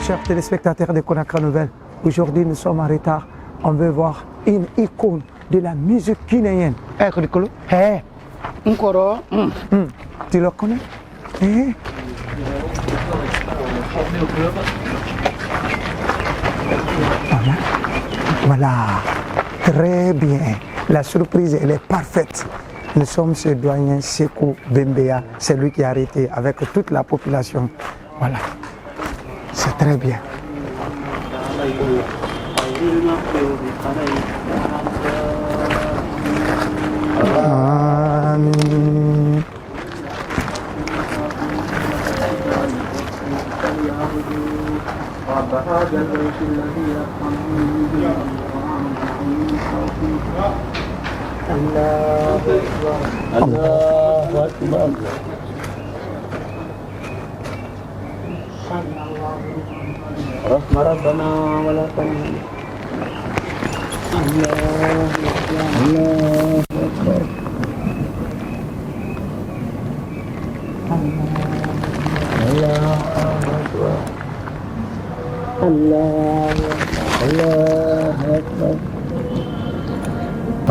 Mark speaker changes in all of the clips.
Speaker 1: chers téléspectateurs de Conakry Nouvelle. Aujourd'hui, nous sommes en retard. On veut voir une icône de la musique guinéenne. Eh, Kolikolo? Eh.
Speaker 2: Nkoro.
Speaker 1: Tu le connais? Eh. Voilà. Très bien. La surprise, elle est parfaite. Nous sommes chez doyen Sekou Bembea. C'est lui qui a arrêté avec toute la population. Voilà. C'est très bien. Amin.
Speaker 2: Allahu Akbar. Rahmat Rabbana wa la tahzan.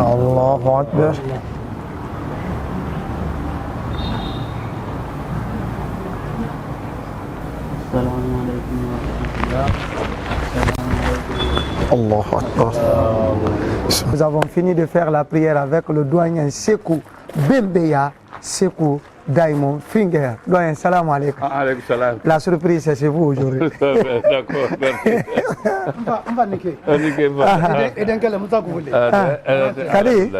Speaker 1: Allahu Akbar. Allahu Akbar. Nous avons fini de faire la prière avec le doyen Sekou Bembea, Sekou Diamond Finger. Doyen, salam alaikum.
Speaker 3: Alaikum salam.
Speaker 1: La surprise, c'est chez vous aujourd'hui.
Speaker 3: D'accord, merci.
Speaker 2: On va niquer. Et d'un quel mot
Speaker 1: Kadi,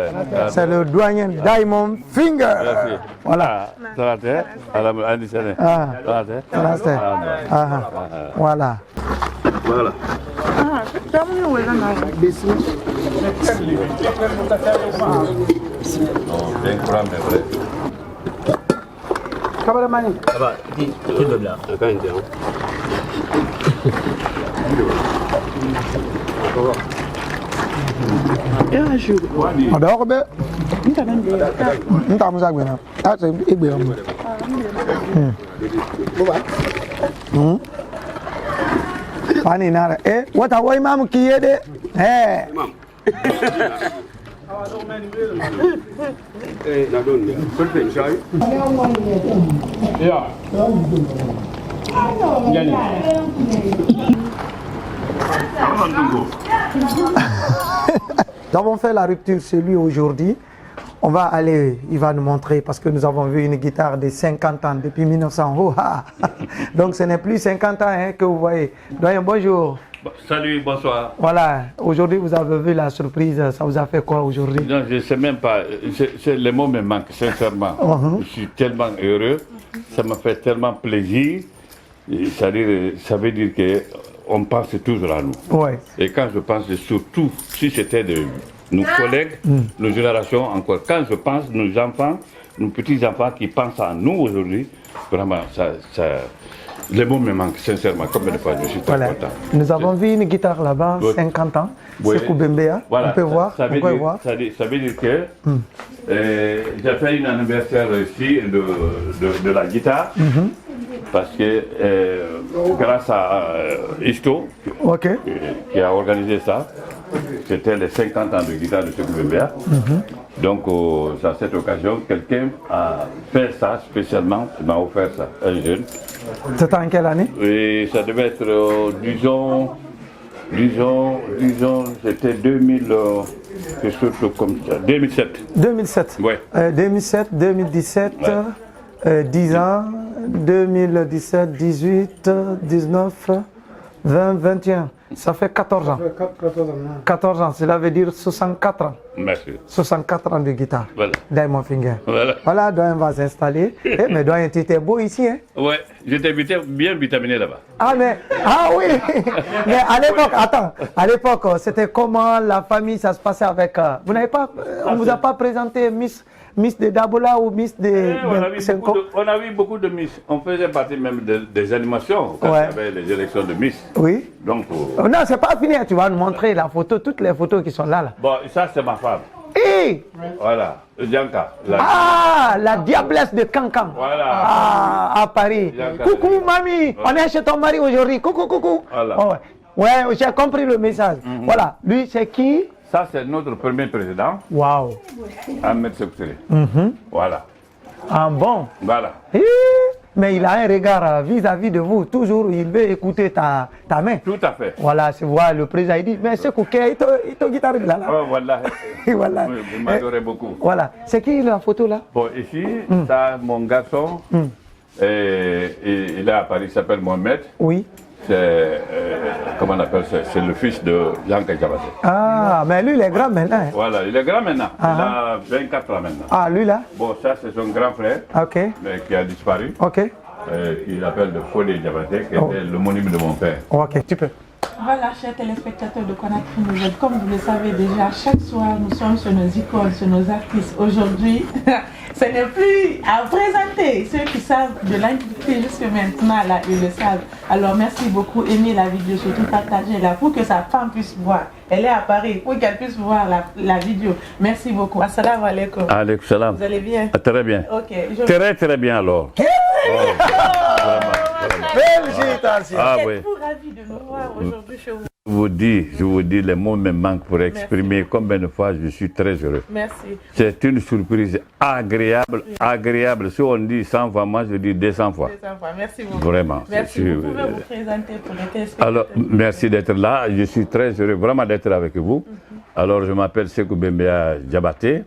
Speaker 1: c'est le doyen Diamond Finger.
Speaker 3: Merci.
Speaker 1: Voilà.
Speaker 3: Ça va, t'es?
Speaker 1: Voilà.
Speaker 3: Voilà.
Speaker 2: Kabaramani.
Speaker 1: Adoro be. Nta musa gbe na. A se egbe o. Pani nara. Wata wo imam kiye de.
Speaker 3: Imam.
Speaker 1: Nous avons fait la rupture chez lui aujourd'hui. On va aller, il va nous montrer parce que nous avons vu une guitare de 50 ans depuis 1900. Oh, ah. Donc ce n'est plus 50 ans hein, que vous voyez. Doyen, bonjour.
Speaker 3: Salut, bonsoir.
Speaker 1: Voilà, aujourd'hui vous avez vu la surprise, ça vous a fait quoi aujourd'hui?
Speaker 3: Non, je ne sais même pas, les mots me manquent sincèrement. Je suis tellement heureux, ça m'a fait tellement plaisir. Ça veut dire qu'on pense toujours à nous.
Speaker 1: Ouais.
Speaker 3: Et quand je pense, surtout si c'était de nos collègues, nos générations encore, quand je pense, nos enfants, nos petits-enfants qui pensent à nous aujourd'hui, vraiment, les mots me manquent sincèrement, comme une fois, je suis très content.
Speaker 1: Nous avons vu une guitare là-bas, 50 ans, Sekou Bembea,
Speaker 3: voilà.
Speaker 1: On peut voir,
Speaker 3: ça veut dire que j'ai fait un anniversaire ici de la guitare, parce que grâce à Isto, qui a organisé ça, c'était les 50 ans de guitare de Sekou Bembea. Donc, à cette occasion, quelqu'un a fait ça spécialement, il m'a offert ça, un jeune.
Speaker 1: C'était en quelle année?
Speaker 3: Et ça devait être, disons, c'était 2000, quelque chose comme ça, 2007.
Speaker 1: 2007.
Speaker 3: Ouais.
Speaker 1: 2007, 2017, 10 ans, 2017, 18, 19, 20, 21. Ça fait 14 ans. 14 ans, cela veut dire 64 ans.
Speaker 3: Merci.
Speaker 1: 64 ans de guitare.
Speaker 3: Voilà.
Speaker 1: Diamond Finger.
Speaker 3: Voilà,
Speaker 1: Doyen va s'installer. Mais Doyen, tu étais beau ici, hein?
Speaker 3: Ouais, j'étais bien vitaminé là-bas.
Speaker 1: Ah oui. Mais à l'époque, attends, à l'époque, c'était comment la famille, ça se passait avec... Vous n'avez pas... on vous a pas présenté Miss de Dabola ou Miss de...
Speaker 3: On a vu beaucoup de Miss. On faisait partie même des animations quand il y avait les élections de Miss.
Speaker 1: Oui.
Speaker 3: Donc...
Speaker 1: non, c'est pas fini. Tu vas nous montrer la photo, toutes les photos qui sont là.
Speaker 3: Bon, ça c'est ma femme.
Speaker 1: Oui.
Speaker 3: Voilà, Dianka.
Speaker 1: La diablesse de Cancan.
Speaker 3: Voilà.
Speaker 1: À Paris.
Speaker 3: Dianka.
Speaker 1: Coucou, mamie. On est chez ton mari aujourd'hui. Coucou.
Speaker 3: Voilà.
Speaker 1: Oh, ouais, j'ai compris le message. Voilà. Lui, c'est qui?
Speaker 3: Ça, c'est notre premier président,
Speaker 1: Waouh.
Speaker 3: Ahmed Sékou. Voilà.
Speaker 1: Ah bon?
Speaker 3: Voilà.
Speaker 1: Mais il a un regard vis-à-vis de vous. Toujours, il veut écouter ta main.
Speaker 3: Tout à fait.
Speaker 1: Voilà, c'est voilà, le président il dit, mais c'est quoi, il te guitare là.
Speaker 3: Oh, voilà.
Speaker 1: Voilà.
Speaker 3: Oui, vous m'adorez beaucoup.
Speaker 1: Voilà. C'est qui la photo là?
Speaker 3: Bon, ici, ça, mon garçon, il est à Paris, il s'appelle Mohamed.
Speaker 1: Oui.
Speaker 3: C'est, comment on appelle ça? C'est le fils de Dianka Diabaté.
Speaker 1: Ah, mais lui, il est grand maintenant. Hein.
Speaker 3: Voilà, il est grand maintenant. Il a 24 ans maintenant.
Speaker 1: Ah, lui là?
Speaker 3: Bon, ça, c'est son grand frère,
Speaker 1: Ok.
Speaker 3: mais qui a disparu.
Speaker 1: Ok.
Speaker 3: Il appelle de Fodé Diabaté, qui était le monument de mon père.
Speaker 1: Ok, tu peux.
Speaker 4: Voilà, chers téléspectateurs de Conakry Nouvelle, comme vous le savez déjà, chaque soir nous sommes sur nos icônes, sur nos artistes. Aujourd'hui, ce n'est plus à présenter. Ceux qui savent de l'intimité jusque maintenant, là, ils le savent. Alors merci beaucoup, aimez la vidéo, surtout partagez-la pour que sa femme puisse voir. Elle est à Paris, pour qu'elle puisse voir la vidéo. Merci beaucoup. Assalamu alaikum.
Speaker 3: Alaikum salam.
Speaker 4: Vous allez bien?
Speaker 3: Très bien.
Speaker 4: Ok.
Speaker 3: Très bien alors.
Speaker 1: Félicitations.
Speaker 3: Ah
Speaker 4: Je
Speaker 3: oui.
Speaker 4: suis ravi de nous voir aujourd'hui chez vous.
Speaker 3: Je vous dis, les mots me manquent pour exprimer combien de fois je suis très heureux.
Speaker 4: Merci.
Speaker 3: C'est une surprise agréable. Si on dit 100 fois, moi je dis 200 fois.
Speaker 4: Merci beaucoup.
Speaker 3: Vraiment.
Speaker 4: Merci. Vous pouvez vous présenter pour les téléspectateurs.
Speaker 3: Alors, merci d'être là. Je suis très heureux vraiment d'être avec vous. Alors, je m'appelle Sékou Bembea Diabaté,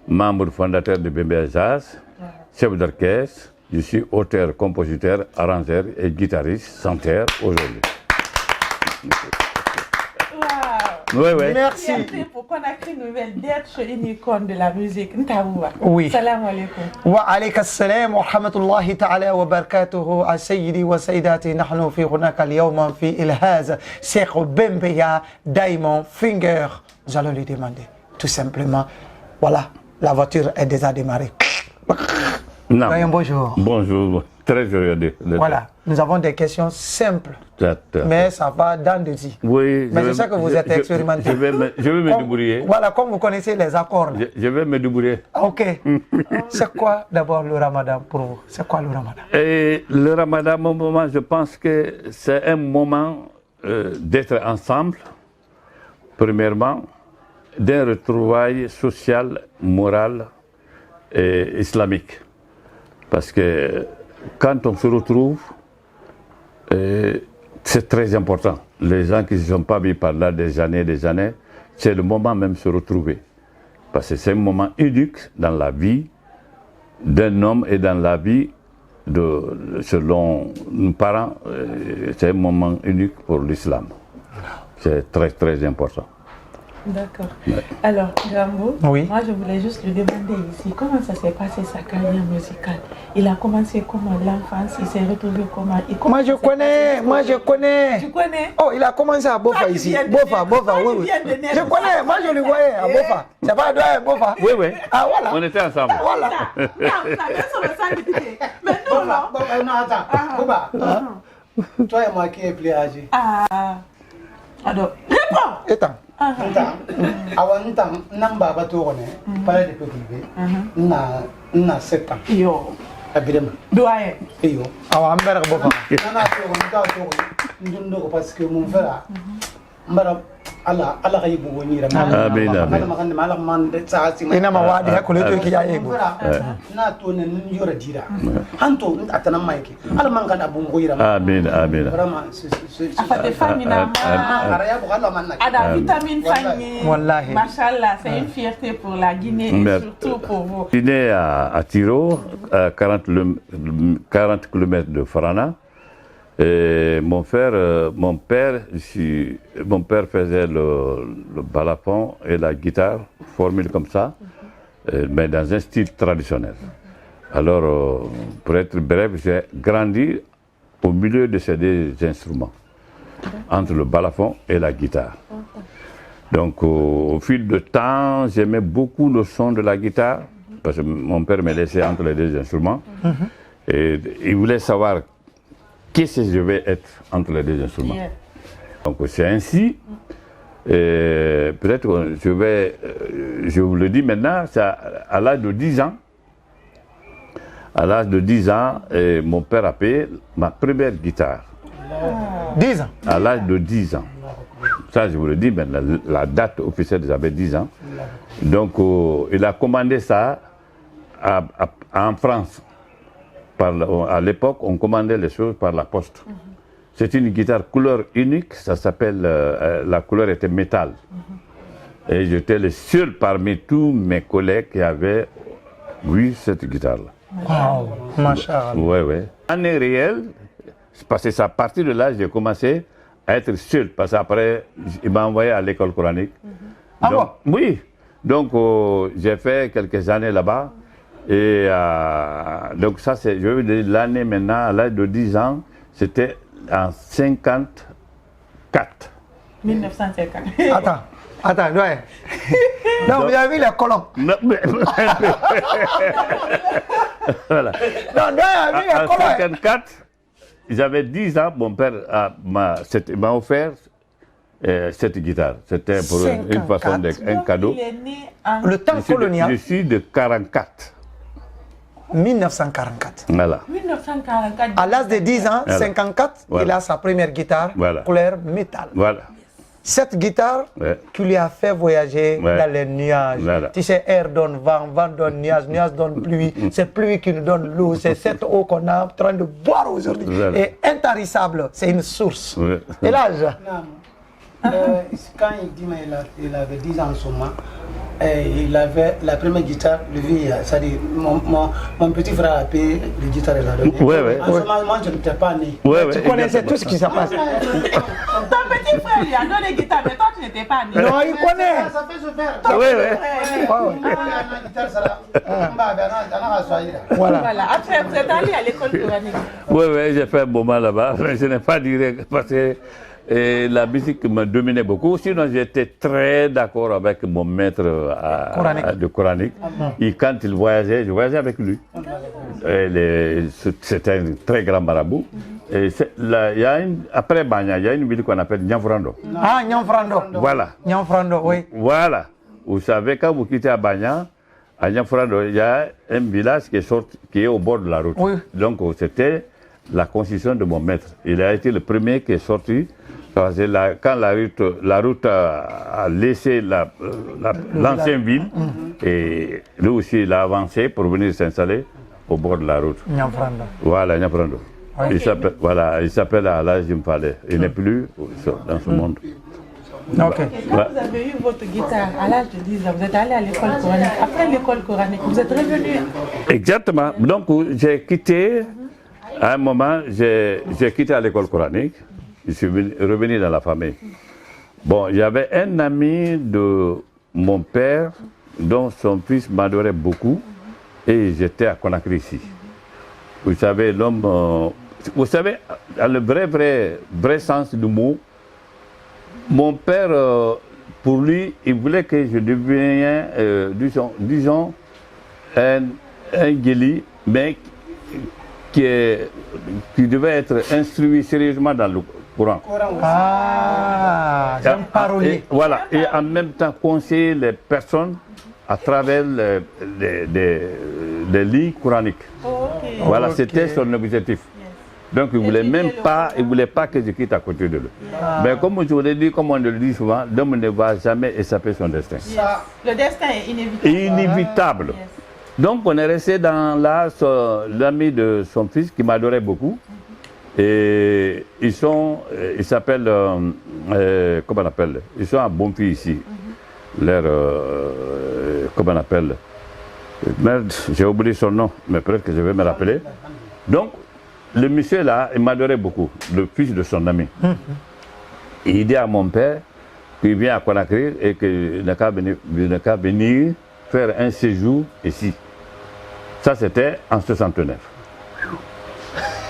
Speaker 3: membre fondateur de Bembea Jazz, chef d'orchestre. Je suis auteur, compositeur, arrangeur et guitariste, chanteur aujourd'hui.
Speaker 4: Wow.
Speaker 3: Oui.
Speaker 1: Merci.
Speaker 4: Fierté pour Conakry Nouvelle d'être chez une icône de la musique. Ntaoua.
Speaker 1: Oui.
Speaker 4: Salam alaikum.
Speaker 1: وعليك السلام ورحمة الله تعالى وبركاته سيدي وسيداتي نحن في هناك اليوم في إلهاز شيخ بمبيا Diamond Finger. Nous allons lui demander tout simplement, voilà, la voiture est déjà démarrée.
Speaker 3: Non.
Speaker 1: Bonjour.
Speaker 3: Bonjour, très heureux d'être là.
Speaker 1: Voilà, nous avons des questions simples, mais ça va dans le dit.
Speaker 3: Oui,
Speaker 1: Mais je sais que vous êtes expérimenté.
Speaker 3: Je vais me débrouiller.
Speaker 1: Voilà, comme vous connaissez les accords. Là.
Speaker 3: Je vais me débrouiller.
Speaker 1: Ok. C'est quoi d'abord le ramadan pour vous? C'est quoi le ramadan?
Speaker 3: Et le ramadan, mon moment, je pense que c'est un moment d'être ensemble, premièrement, d'un retrouvaille social, moral et islamique. Parce que quand on se retrouve, c'est très important. Les gens qui ne se sont pas vus par là des années, c'est le moment même de se retrouver. Parce que c'est un moment unique dans la vie d'un homme et dans la vie selon nos parents. C'est un moment unique pour l'islam. C'est très, très important.
Speaker 4: D'accord. Ouais. Alors, Gambo,
Speaker 1: oui.
Speaker 4: Moi je voulais juste lui demander ici, comment ça s'est passé sa carrière musicale? Il a commencé comment l'enfance? Il s'est retrouvé comment?
Speaker 1: Moi je connais.
Speaker 4: Tu connais?
Speaker 1: Oh, il a commencé à Bofa ici. Bofa, oui. Je connais, moi je le voyais à Bofa. C'est pas à Bofa?
Speaker 3: Oui.
Speaker 1: Ah voilà.
Speaker 3: On était ensemble.
Speaker 1: Voilà.
Speaker 4: Mais non, là.
Speaker 2: Non, attends. Bouba, toi et moi qui est plus âgé.
Speaker 4: Alors, réponds.
Speaker 1: Étant.
Speaker 2: Avant namba ba to ne pas de petit na 7 ans.
Speaker 4: Yo.
Speaker 2: Abirema.
Speaker 4: Doyen.
Speaker 2: Yo.
Speaker 1: Awa ambere Bofa.
Speaker 2: Nana to ndundo parce que mon frère mbara ala kaybu woni ram ala man de saasi
Speaker 1: ina ma wadi hakule to ki yaye go
Speaker 2: na to ne yora dira hanto atana maiki ala man kana bu ngoyira
Speaker 3: amin
Speaker 2: vraiment
Speaker 4: afate famina
Speaker 2: araya bu ala man
Speaker 4: ada vitamine fanny
Speaker 1: wallahi
Speaker 4: machallah c'est une fierté pour la Guinée et surtout pour vous.
Speaker 3: Guinée à Tiro à 40 km de Farana. Et mon père faisait le balafon et la guitare, formule comme ça, mais dans un style traditionnel. Alors, pour être bref, j'ai grandi au milieu de ces deux instruments, entre le balafon et la guitare. Donc, au fil du temps, j'aimais beaucoup le son de la guitare, parce que mon père me laissait entre les deux instruments, et il voulait savoir qu'est-ce que je vais être entre les deux instruments. Donc c'est ainsi, peut-être, je vous le dis maintenant, c'est à l'âge de 10 ans. À l'âge de 10 ans, mon père a payé ma première guitare.
Speaker 1: 10 ans. À
Speaker 3: l'âge de 10 ans. Ça, je vous le dis, mais la date officielle, j'avais 10 ans. Donc, il a commandé ça en France. À l'époque, on commandait les choses par la poste. C'est une guitare couleur unique, ça s'appelle, la couleur était métal. Et j'étais le seul parmi tous mes collègues qui avaient vu cette guitare-là.
Speaker 1: Wow, machallah.
Speaker 3: Oui, oui. Année réelle, parce que c'est à partir de là, j'ai commencé à être seul. Parce qu'après, il m'a envoyé à l'école coranique.
Speaker 1: Ah
Speaker 3: donc, bon? Oui. Donc, j'ai fait quelques années là-bas. Et donc, ça, c'est, je veux dire, l'année maintenant, à l'âge de 10 ans, c'était en 54.
Speaker 4: 1954.
Speaker 1: Attends, ouais. Non, vous avez vu les colons.
Speaker 3: Non, mais... voilà.
Speaker 1: Non, vous avez vu les colons.
Speaker 3: En 54, j'avais 10 ans, mon père m'a offert cette guitare. C'était pour une façon un cadeau.
Speaker 4: Il est né en...
Speaker 1: Le temps colonial.
Speaker 3: Je suis de 44.
Speaker 1: 1944.
Speaker 3: Voilà.
Speaker 4: 1944.
Speaker 1: À l'âge de 10 ans,
Speaker 3: voilà.
Speaker 1: 54,
Speaker 3: voilà.
Speaker 1: il a sa première guitare couleur métal.
Speaker 3: Voilà.
Speaker 1: Cette guitare qui lui a fait voyager dans les nuages.
Speaker 3: Voilà.
Speaker 1: Tu sais, air donne vent, vent donne nuage, nuage donne pluie. C'est pluie qui nous donne l'eau. C'est cette eau qu'on est en train de boire aujourd'hui.
Speaker 3: Voilà.
Speaker 1: Et intarissable, c'est une source.
Speaker 3: Et
Speaker 1: l'âge
Speaker 2: quand il dit qu'il avait 10 ans en ce moment, il avait la première guitare, c'est-à-dire mon petit frère a payé la guitare et l'a donnée. En ce moment, moi je n'étais pas né.
Speaker 1: Tu connaissais tout ce qui s'est passé.
Speaker 4: Ton petit frère lui a donné la guitare, mais toi tu n'étais pas né.
Speaker 1: Non, il connaît.
Speaker 2: Ça fait se faire.
Speaker 4: Voilà. Après, vous êtes allé à l'école coranique.
Speaker 3: Oui, j'ai fait un moment là-bas, mais je n'ai pas dit parce que la musique me dominait beaucoup. Sinon, j'étais très d'accord avec mon maître de coranique. Et quand il voyageait, je voyageais avec lui. C'était un très grand marabout. Et après Banya, il y a une ville qu'on appelle Nianfrando.
Speaker 1: Ah, Nianfrando.
Speaker 3: Voilà.
Speaker 1: Nianfrando, oui.
Speaker 3: Voilà. Vous savez, quand vous quittez à Banya, à Nianfrando, il y a un village qui est au bord de la route.
Speaker 1: Oui.
Speaker 3: Donc, c'était la construction de mon maître. Il a été le premier qui est sorti. Quand la route a laissé l'ancienne ville, et lui aussi il a avancé pour venir s'installer au bord de la route.
Speaker 1: Nianfrando.
Speaker 3: Voilà, Nianfrando. Il s'appelle Alajim Fale. Il n'est plus dans ce monde.
Speaker 4: Quand vous avez eu votre guitare à l'âge de 10 ans, vous êtes allé à l'école coranique. Après l'école coranique, vous êtes revenu.
Speaker 3: Exactement. Donc j'ai quitté, à un moment, j'ai quitté à l'école coranique. Je suis revenu dans la famille. Bon, il y avait un ami de mon père dont son fils m'adorait beaucoup et j'étais à Conakry ici. Vous savez, l'homme, vous savez, dans le vrai sens du mot, mon père, pour lui, il voulait que je devienne, disons, un guéli, mais qui devait être instruit sérieusement dans le Coran.
Speaker 1: Ah, c'est un parolier.
Speaker 3: Voilà, et en même temps conseiller les personnes à travers les lignes coraniques. Voilà, c'était son objectif. Donc il ne voulait pas que je quitte à côté de lui. Mais comme je vous l'ai dit, comme on le dit souvent, l'homme ne va jamais échapper son destin.
Speaker 4: Le destin est inévitable.
Speaker 3: Inévitable. Donc on est resté dans l'ami de son fils qui m'adorait beaucoup. Et ils s'appellent, comment on appelle, ils sont à Bonfi ici. Comment on appelle, merde, j'ai oublié son nom, mais peut-être que je vais me rappeler. Donc, le monsieur là, il m'adorait beaucoup, le fils de son ami. Il dit à mon père qu'il vient à Conakry et qu'il n'a qu'à venir faire un séjour ici. Ça, c'était en 69.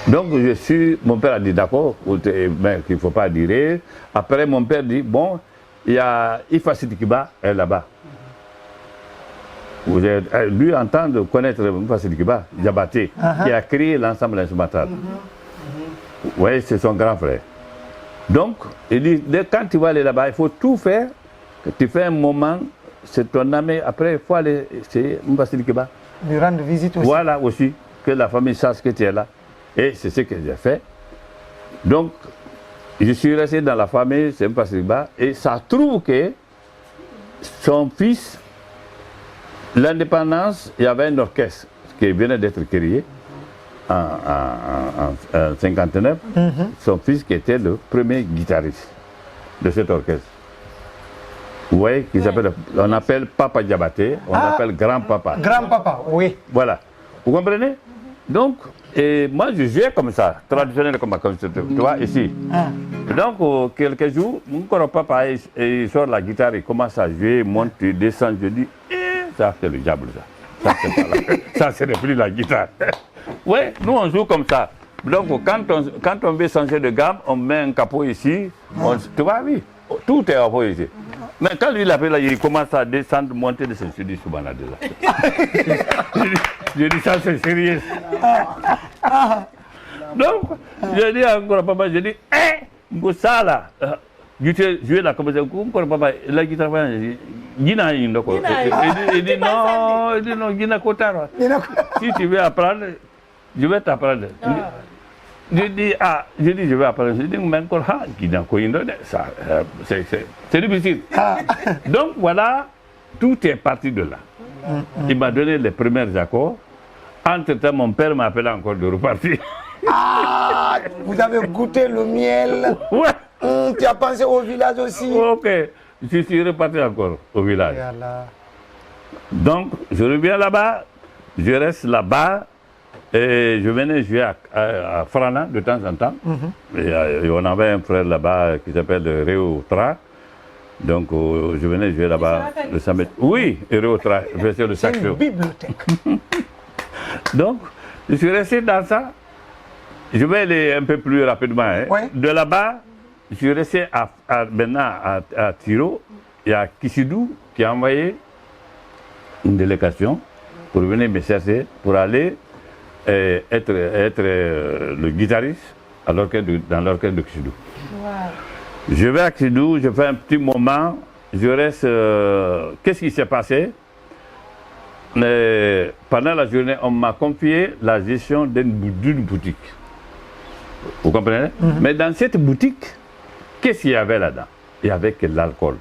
Speaker 3: Donc, mon père a dit d'accord, mais qu'il ne faut pas dire. Après, mon père dit, bon, il y a Ifa Sidikiba, elle est là-bas. Lui, en temps de connaître Ifa Sidikiba, Diabaté, qui a créé l'ensemble instrumental. Vous voyez, c'est son grand frère. Donc, il dit, quand tu vas aller là-bas, il faut tout faire tu fais un moment, c'est ton ami, après il faut aller, c'est Mbassili Keba.
Speaker 1: Lui rendre visite aussi.
Speaker 3: Voilà aussi, que la famille sache que tu es là. Et c'est ce que j'ai fait. Donc, je suis resté dans la famille, c'est Mbassili Keba, et ça trouve que son fils, l'indépendance, il y avait un orchestre qui venait d'être créé en 59. Son fils qui était le premier guitariste de cet orchestre. Vous voyez, on appelle Papa Diabaté, on appelle grand-papa.
Speaker 1: Grand-papa, oui.
Speaker 3: Voilà. Vous comprenez? Donc, et moi je jouais comme ça, traditionnel comme tu vois, ici. Donc, quelques jours, mon papa il sort la guitare, il commence à jouer, il monte, il descend, je dis, ça c'est le diable ça. Ça c'est pas là. Ça c'est plus la guitare. Oui, nous on joue comme ça. Donc, quand on veut changer de gamme, on met un capot ici, tu vois, oui, tout est à ici. Mais quand lui, il commence à descendre, monter, descendre, je dis, Subhanallah. Je dis, ça c'est sérieux. Donc, je dis encore à papa, je dis, ça là, je vais là, comme ça, encore papa, la guitare, Gina, il dit non, Gina Kotara. Si tu veux apprendre, je vais t'apprendre. Je dis, je vais apprendre. Je dis, mais encore, ça, c'est difficile. Donc voilà, tout est parti de là. Il m'a donné les premiers accords. Entre-temps, mon père m'a appelé encore de repartir.
Speaker 1: Vous avez goûté le miel.
Speaker 3: Ouais.
Speaker 1: Tu as pensé au village aussi.
Speaker 3: Ok, je suis reparti encore au village. Donc, je reviens là-bas, je reste là-bas. Et je venais jouer à Frana de temps en temps. Et on avait un frère là-bas qui s'appelle Réo Tra. Donc je venais jouer là-bas le samedi. Oui, Réo Tra, je faisais le saxo.
Speaker 1: C'est une bibliothèque.
Speaker 3: Donc, je suis resté dans ça. Je vais aller un peu plus rapidement.
Speaker 1: Ouais.
Speaker 3: De là-bas, je suis resté maintenant à Tiro. Il y a Kisidou qui a envoyé une délégation pour venir me chercher, pour aller être le guitariste dans l'orchestre de Kisidou.
Speaker 4: Wow.
Speaker 3: Je vais à Kisidou, je fais un petit moment, je reste. Qu'est-ce qui s'est passé? Pendant la journée, on m'a confié la gestion d'une boutique. Vous comprenez? Mais dans cette boutique, qu'est-ce qu'il y avait là-dedans? Il n'y avait que l'alcool.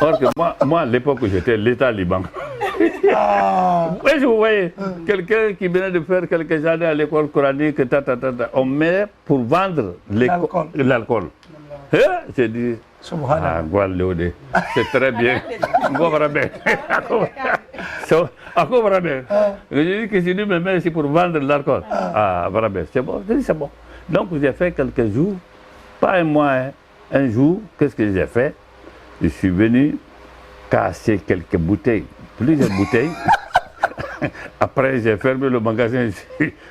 Speaker 3: Or que moi à l'époque, j'étais l'État liban. Oui, vous voyez, quelqu'un qui venait de faire quelques années à l'école coranique, on met pour vendre l'alcool. J'ai dit, c'est très bien. J'ai dit que c'est lui même c'est pour vendre l'alcool. C'est bon, j'ai dit c'est bon. Donc j'ai fait quelques jours, pas un mois, un jour, qu'est-ce que j'ai fait? Je suis venu casser quelques bouteilles. Plusieurs bouteilles. Après, j'ai fermé le magasin,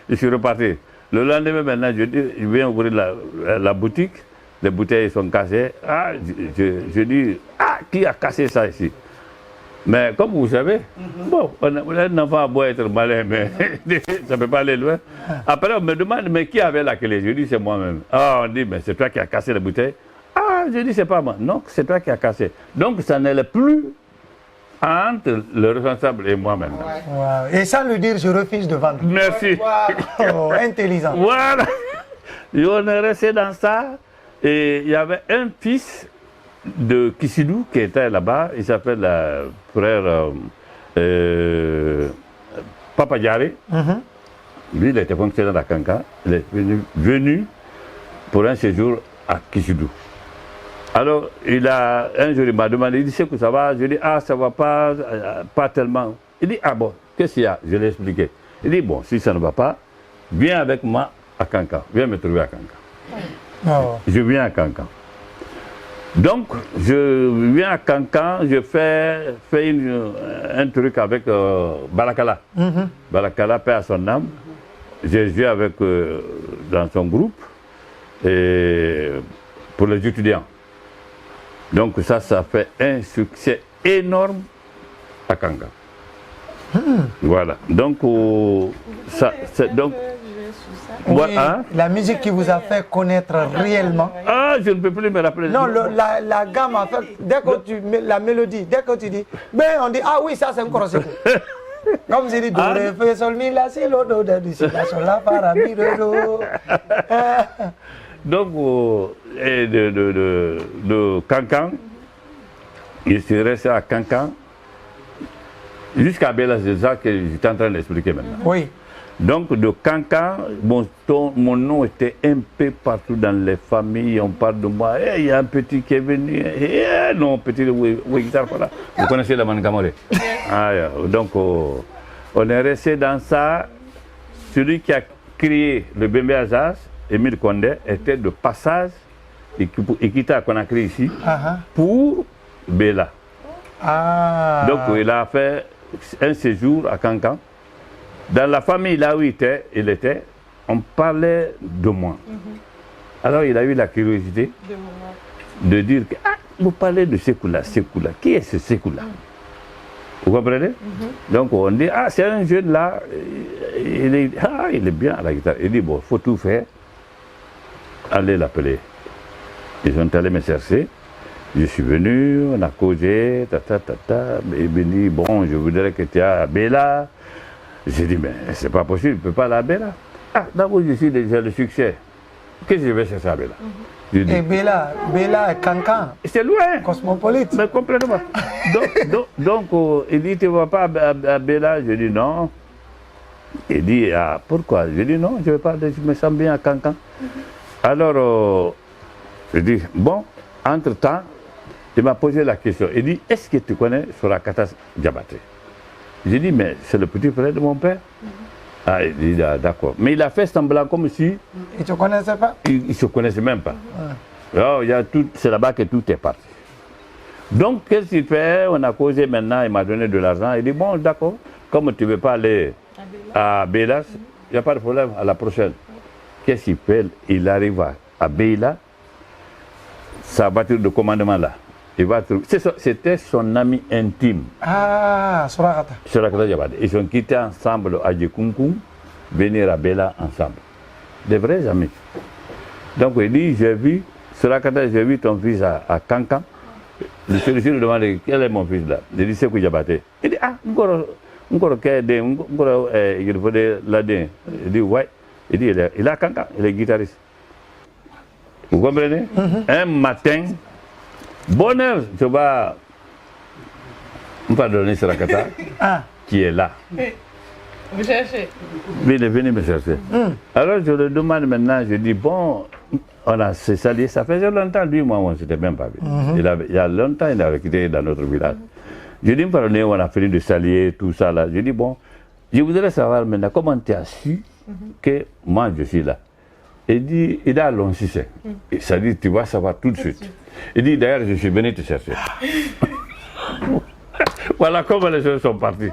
Speaker 3: je suis reparti. Le lendemain, maintenant, je viens ouvrir la boutique. Les bouteilles sont cassées. Je dis, qui a cassé ça ici? Mais comme vous savez, bon, un enfant doit être malin, mais ça ne peut pas aller loin. Après, on me demande, mais qui avait la clé? Je dis, c'est moi-même. On dit, mais c'est toi qui as cassé la bouteille. Je dis, c'est pas moi. Non, c'est toi qui as cassé. Donc, ça n'est plus entre le responsable et moi maintenant.
Speaker 1: Wow. Et sans le dire, je refuse de vendre.
Speaker 3: Merci.
Speaker 1: Oh, intelligent.
Speaker 3: Voilà. Et on est resté dans ça. Et il y avait un fils de Kisidou qui était là-bas. Il s'appelle le frère Papa Diaré. Lui, il était fonctionnaire à Kanka. Il est venu pour un séjour à Kisidou. Alors, un jour, il m'a demandé, il dit, c'est que ça va? Je dis, ça va pas tellement. Il dit, bon, qu'est-ce qu'il y a? Je l'ai expliqué. Il dit, bon, si ça ne va pas, viens avec moi à Kanka. Viens me trouver à Kanka. Je viens à Kanka. Donc, je viens à Kanka, je fais un truc avec Balakala. Balakala, paix à son âme. J'ai joué avec, dans son groupe, et pour les étudiants. Donc ça fait un succès énorme à Kanka. Voilà. Donc,
Speaker 4: donc
Speaker 1: Oui,
Speaker 3: Ouais, hein?
Speaker 1: la musique qui vous a fait connaître réellement.
Speaker 3: Ah, je ne peux plus me rappeler.
Speaker 1: Non, la gamme, en fait, dès que tu mets la mélodie, dès que tu dis, ben on dit, ah oui, ça c'est un Koroseku. Comme je dis, do, ré, fé, sol, mi, la, si, lo, do, de, du, si, la, sol, la, fa, la, mi, do, do.
Speaker 3: Donc, et de Cancan, il s'est resté à Cancan jusqu'à Bella, c'est ça que j'étais en train d'expliquer maintenant.
Speaker 1: Oui.
Speaker 3: Donc, de Cancan, mon nom était un peu partout dans les familles. On parle de moi. Il y a un petit qui est venu. Non, petit, oui, voilà. Vous connaissez la Mangamore. Donc, on est resté dans ça. Celui qui a créé le Bembe Azaz, Émile Condé, était de passage et qui a Conakry ici pour Bella. Donc, il a fait un séjour à Cancan. Dans la famille là où il était, on parlait de moi. Alors il a eu la curiosité de dire que vous parlez de Sekoula. Qui est ce Sekoula? Vous comprenez? Donc on dit, c'est un jeune là, il est bien à la guitare. Il dit, bon, il faut tout faire, allez l'appeler. Ils sont allés me chercher. Je suis venu, on a causé, il me dit, bon, je voudrais que tu aies à Bella. J'ai dit, mais c'est pas possible, je ne peux pas aller à Bella. D'abord, je suis déjà le succès. Qu'est-ce que je vais chercher à Bella?
Speaker 1: Et Bella et Cancan.
Speaker 3: C'est loin.
Speaker 1: Cosmopolite.
Speaker 3: Mais complètement. Donc, il dit, tu ne vas pas à Bella? Je dis, non. Il dit, pourquoi? Je dis, non, je ne vais pas, je me sens bien à Cancan. Alors, je dis, bon, entre-temps, il m'a posé la question. Il dit, est-ce que tu connais Sorakata Diabaté? J'ai dit, mais c'est le petit frère de mon père. Il dit, d'accord. Mais il a fait semblant comme si...
Speaker 1: Il ne te connaissait pas?
Speaker 3: Il ne se connaissait même pas. Alors, c'est là-bas que tout est parti. Donc, qu'est-ce qu'il fait? On a causé maintenant, il m'a donné de l'argent. Il dit, bon, d'accord, comme tu ne veux pas aller à Bella, il n'y a pas de problème, à la prochaine. Qu'est-ce qu'il fait? Il arrive à Bella, sa voiture de commandement là. C'était son ami intime.
Speaker 1: Sorakata.
Speaker 3: Sorakata Diabaté. Ils ont quitté ensemble à Djekunkum, venir à Bella ensemble. Des vrais amis. Donc il dit, j'ai vu, Sorakata, j'ai vu ton fils à Cancan. Le celui-ci lui demande, quel est mon fils là? Il dit, c'est Diabaté. Il dit, encore il faut l'aider. Il dit, ouais. Il dit, il est à Cancan, il est guitariste. Vous comprenez? Un matin, bonheur, je vais pardonner Sorakata, qui est là.
Speaker 4: Vous cherchez?
Speaker 3: Il est venu me chercher. Alors je le demande maintenant, je dis, bon, on a s'allié, ça faisait longtemps, lui, moi, on ne s'était même pas vu. Il y a longtemps, il avait quitté dans notre village. Je dis, pardonnez, on a fini de s'allier, tout ça là. Je dis, bon, je voudrais savoir maintenant comment tu as su que moi, je suis là. Il dit, il a l'onci. Ça dit, tu vas savoir tout de suite. Il dit, d'ailleurs, je suis venu te chercher. Voilà comment les choses sont parties.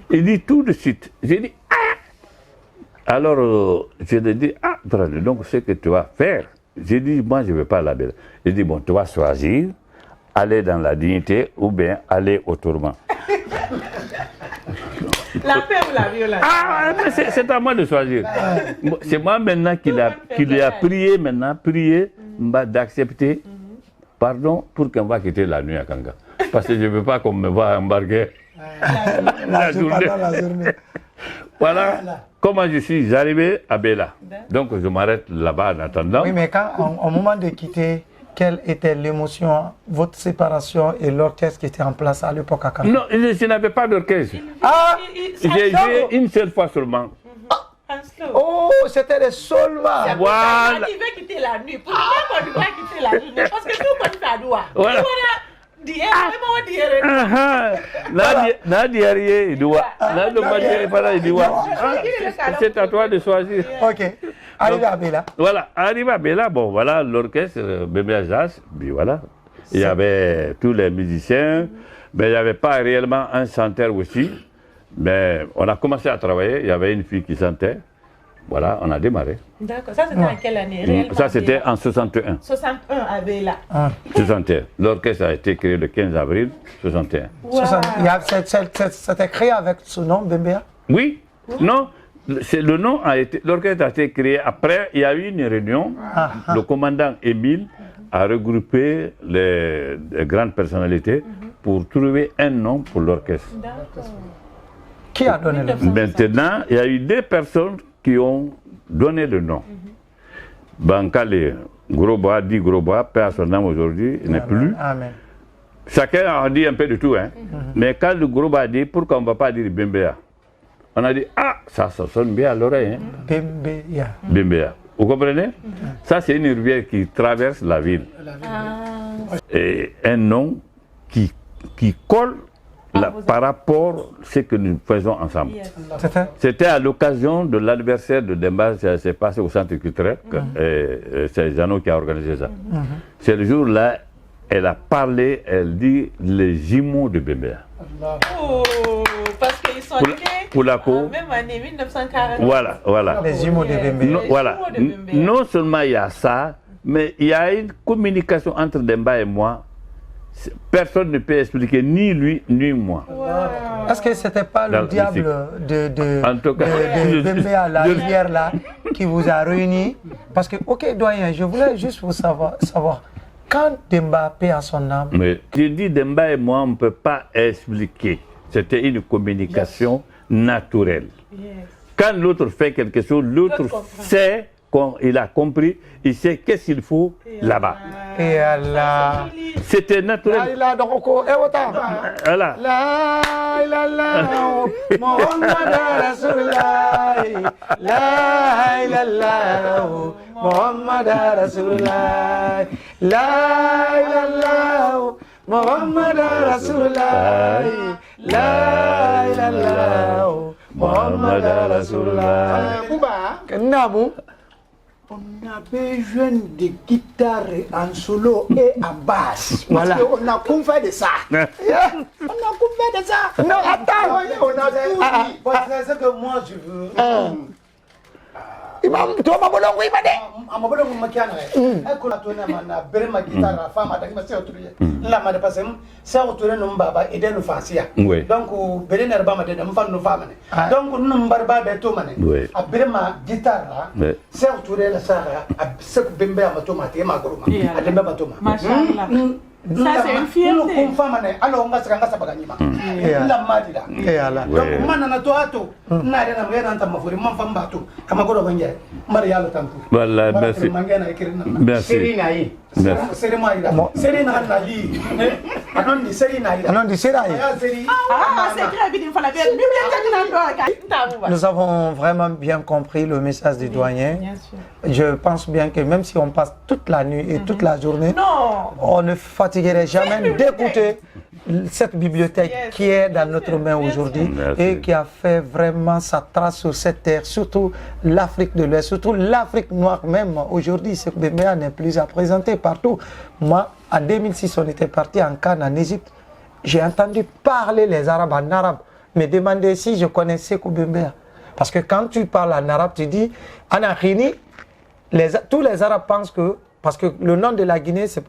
Speaker 3: Il dit tout de suite. J'ai dit, Alors, je lui ai dit, donc ce que tu vas faire. J'ai dit, moi, je ne veux pas la belle. Il dit, bon, tu vas choisir, aller dans la dignité ou bien aller au tourment.
Speaker 4: La paix ou la violence?
Speaker 3: C'est à moi de choisir. C'est moi maintenant qui lui a prié, d'accepter, pardon, pour qu'on va quitter la nuit à Kanga. Parce que je ne veux pas qu'on me voit embarquer la journée. Voilà comment je suis arrivé à Bella. Donc je m'arrête là-bas en attendant.
Speaker 1: Oui, mais quand, au moment de quitter, quelle était l'émotion, votre séparation et l'orchestre qui était en place à l'époque à Kanga?
Speaker 3: Non, je n'avais pas d'orchestre. J'ai joué une seule fois seulement.
Speaker 1: Oh, c'était les seulement.
Speaker 3: Voilà.
Speaker 4: Il veut quitter la nuit. Pourquoi on doit quitter la journée? Parce que tout le monde fait doigt.
Speaker 3: Voilà. C'est à toi de choisir.
Speaker 1: Ok. Arrivé à Bella.
Speaker 3: Voilà, arrivé à Bella, bon voilà l'orchestre Bembe Azaz, puis voilà. Il y avait tous les musiciens, mais il n'y avait pas réellement un chanteur aussi. Mais on a commencé à travailler, il y avait une fille qui chantait. Voilà, on a démarré.
Speaker 4: D'accord, ça c'était en quelle année?
Speaker 3: Ça c'était en 61.
Speaker 4: 61 à Bella.
Speaker 3: 61. L'orchestre a été créé le 15 avril 61.
Speaker 1: Wow. C'était créé avec ce nom, Bembea?
Speaker 3: Oui, non, le nom a été, l'orchestre a été créé après, il y a eu une réunion, le commandant Émile a regroupé les grandes personnalités pour trouver un nom pour l'orchestre.
Speaker 1: Qui a donné le nom?
Speaker 3: Maintenant, il y a eu 2 personnes qui ont donné le nom. Bankale Grobois, dit Grobois, paix à son âme aujourd'hui, il n'est plus.
Speaker 1: Amen.
Speaker 3: Chacun a dit un peu de tout, hein. Mais quand le Grobois a dit, pourquoi on ne va pas dire Bembea? On a dit, ah, ça sonne bien à l'oreille. Hein.
Speaker 1: Bembea.
Speaker 3: Bembea. Vous comprenez? Ça, c'est une rivière qui traverse la ville. Et un nom qui colle par rapport à ce que nous faisons ensemble. C'était à l'occasion de l'anniversaire de Demba, ça s'est passé au centre culturel, c'est Jeannot qui a organisé ça. C'est le jour-là, elle a parlé, elle dit les jumeaux de Bembea.
Speaker 4: Oh, parce qu'ils sont nés même année 1940.
Speaker 3: Voilà.
Speaker 1: Les jumeaux de Bembea.
Speaker 3: Voilà. Non seulement il y a ça, mais il y a une communication entre Demba et moi. Personne ne peut expliquer, ni lui, ni moi.
Speaker 4: Wow.
Speaker 1: Est-ce que c'était pas le diable de Bembea, la rivière là, qui vous a réunis? Parce que, ok, doyen, je voulais juste vous savoir quand Demba paie à son âme.
Speaker 3: Mais je dis Demba et moi, on ne peut pas expliquer. C'était une communication naturelle. Quand l'autre fait quelque chose, l'autre sait, quand il a compris, il sait qu'est-ce qu'il faut là-bas.
Speaker 1: Et Allah.
Speaker 3: C'était naturel.
Speaker 1: La
Speaker 3: Voilà.
Speaker 1: La ilaha Muhammad Rasulullah. La ilaha Muhammad Rasulullah. La ilaha Muhammad Rasulullah. La ilaha Muhammad Rasulullah. Kenapa?
Speaker 2: On avait besoin de guitare en solo et en basse. Voilà. Parce qu'on a qu'on fait de ça. On a qu'on fait de ça.
Speaker 1: Non, attends.
Speaker 2: On a tout dit. C'est ce que moi je veux.
Speaker 1: Imam, tu vas bolong oui made.
Speaker 2: Amabolo makiana. Eko na tona mana bere ma guitare la femme adaki ma se otuye. La ma de pasem se otuye no mbaba ede no fasia. Donc bere na ba ma de mfa no femme ne. Donc no mbarba be to mane. A bere ma guitare la se otuye la sara a se ko bembe ma to ma te ma goroma. A de ma to ma.
Speaker 4: Machallah. Ça c'est une fierté.
Speaker 2: No femme ne alors on va se kanga sabaganyima. La madira.
Speaker 1: Et Allah.
Speaker 2: Donc mana na to ato na de na ngena ntama furi man famba to amagoro banje. Marialo tantu.
Speaker 3: Voilà, merci. Merci.
Speaker 1: Nous avons vraiment bien compris le message du doyen. Je pense bien que même si on passe toute la nuit et toute la journée, on ne fatiguerait jamais d'écouter cette bibliothèque qui est dans notre main aujourd'hui et qui a fait vraiment sa trace sur cette terre, surtout l'Afrique de l'Ouest, surtout l'Afrique noire même. Aujourd'hui, ce Bembea n'est plus à présenter partout. Moi, en 2006, on était parti en Cannes, en Égypte. J'ai entendu parler les Arabes en arabe, me demander si je connaissais Bembea. Parce que quand tu parles en arabe, tu dis Anakhini, tous les Arabes pensent que, parce que le nom de la Guinée, c'est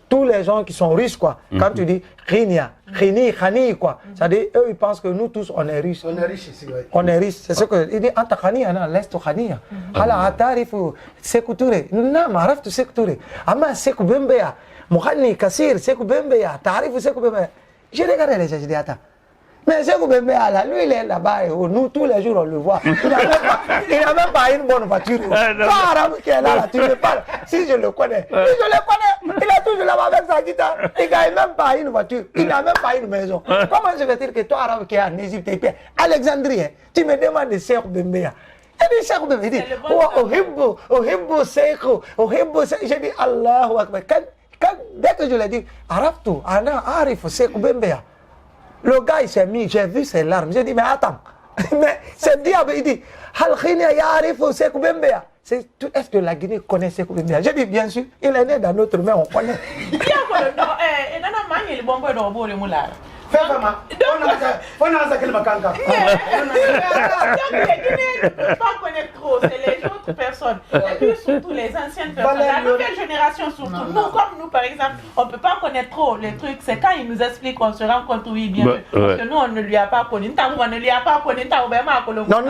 Speaker 1: tous les gens qui sont russes, quoi. Quand tu dis Khinia, Khini, Khani, quoi. C'est-à-dire, eux, ils pensent que nous tous, on est russes.
Speaker 2: On est riches ici, oui.
Speaker 1: On est riches. C'est ce que. Il dit Anta Khania, l'Est Khania. Hala, Atarifu, Sekouture. Non, Maraftu Sekouture. Ama Sekou Bembea. Moukhani Kassir, Sekou Bembea. Tarifu Sekou Bembea. J'ai regardé les gens, j'ai dit, attends. Mais Sekou Bembea, là, lui, il est là-bas, et nous, tous les jours, on le voit. Il n'a même pas une bonne voiture. Toi, Arabe qui est là, tu me parles. Si je le connais, si je le connais, il est toujours là-bas avec sa guitare. Il n'a même pas une voiture, il n'a même pas une maison. Comment je vais dire que toi, Arabe qui est en Égypte, et puis Alexandrie, tu me demandes de Sekou Bembea. Il dit Sekou Bembea, il dit, Ohibbo Sekou, Ohibbo Sekou. J'ai dit, Allahu Akbar. Dès que je l'ai dit, Arabtou, Ana, Arif, Sekou Bembea. Le gars, il s'est mis, j'ai vu ses larmes. J'ai dit, mais attends, mais c'est diable, il dit, Sekou Bembea. Est-ce que la Guinée connaît Sekou Bembea? J'ai dit, bien sûr, il est né dans notre main, on connaît.
Speaker 4: Donc,
Speaker 2: On a ça que le macanca.
Speaker 4: Les Guinéens ne peuvent pas connaître trop, c'est les autres personnes. Et puis surtout les anciennes personnes, la nouvelle génération surtout. Nous, comme nous par exemple, on ne peut pas connaître trop les trucs. C'est quand il nous explique qu'on se rend compte, oui, bien sûr. Parce que nous, on ne lui a pas connu. On ne lui a pas connu.
Speaker 1: Non,